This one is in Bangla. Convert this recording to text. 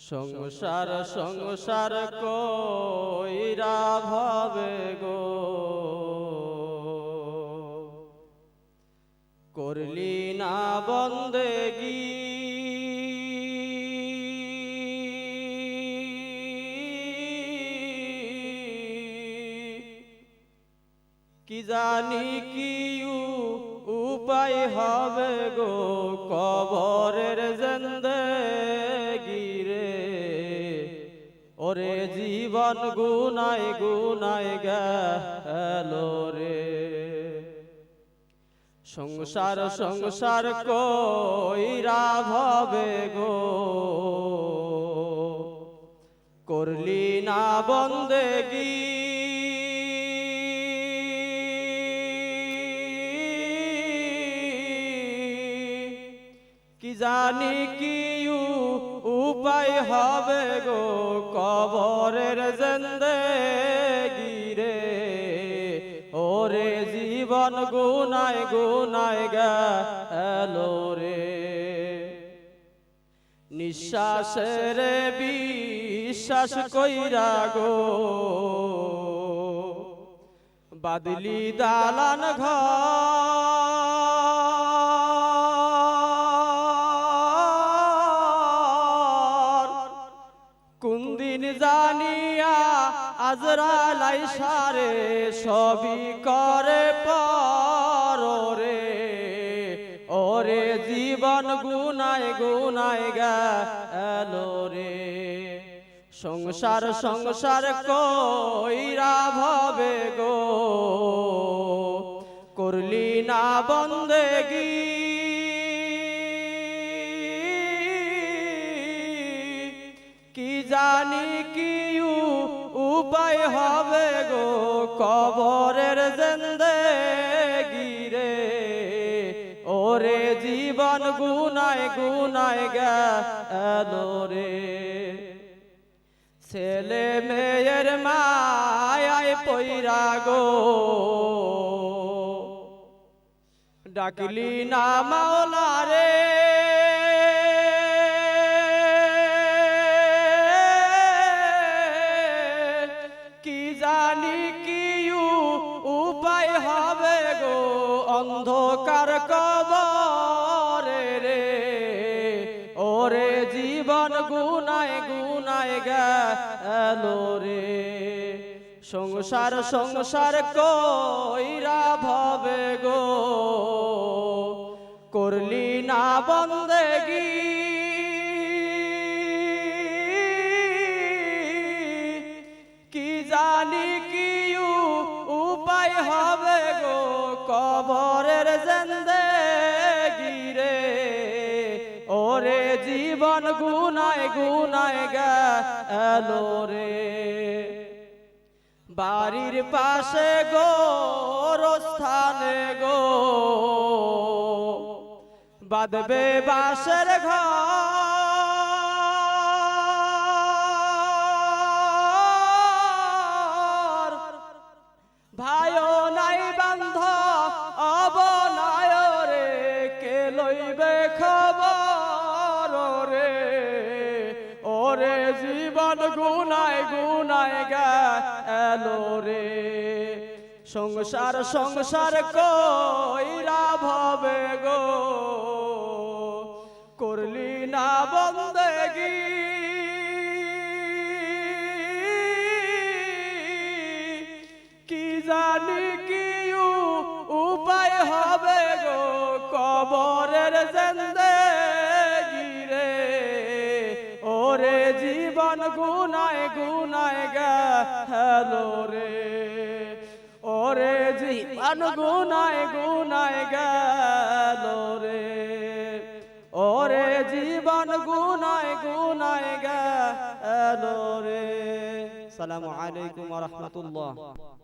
সংসার সংসার কইরা ভাবে গো করলি না বন্দেগি কি জানি কি উপায় হবে গো কবরের জিন্দেগি রে ওরে জীবন গুনায় গুনায় গেল রে সংসার সংসার কইরা ভাবে গো করলি না বন্দেগি কি জানি কি উপায় হবে গো কবরের জিন্দেগি রে ওরে জীবন গুনায় গুনায় গেল রে নিঃশ্বাসের বিশ্বাস কইরা গো বাদলি দালান ঘর কোন দিন জানিয়া আজরাইল আইসা রে সবই করে পরে ওরে জীবন গুনায় গুনায় গেল রে সংসার সংসার কইরা ভাবে গো করলি না বন্দেগি কি জানি কি উপায় হবে গো কবরের জিন্দেগি রে ওরে জীবন গুনায় গুনায় গেল রে ছেলে মেয়ের মায়ায় পইরা গো ডাকলি না মাওলা রে কি জানি কি উপায় হবে গো অন্ধকার কবরে রে ওরে জীবন গুনায় গুনায় গেল রে সংসার সংসার কইরা ভাবে গো করলি না বন্দেগি কি জানি কি উপায় হবে গো কবরের জিন্দেগি রে ওরে জীবন গুনায় গুনায় গেল রে বাড়ির পাশে গোরস্থানে গো বাঁধবে বাঁশের ঘর ভাইও নাই বান্ধ অবনায় রে কে লইবে খবর রে ওরে জীবন গুনায় গুনায় গেল রে সংসার সংসার কইরা ভাবে গো করলি না বন্দেগি কি জানি কি উপায় হবে গো কবরের জিন্দেগি রে ওরে জীবন গুনায় গুনায় গেল রে ওরে জীবন গুনায় গুনায় গেল রে ওরে জীবন গুনায় গুনায় গেল রে। আসসালামু আলাইকুম ওয়া রাহমাতুল্লাহ।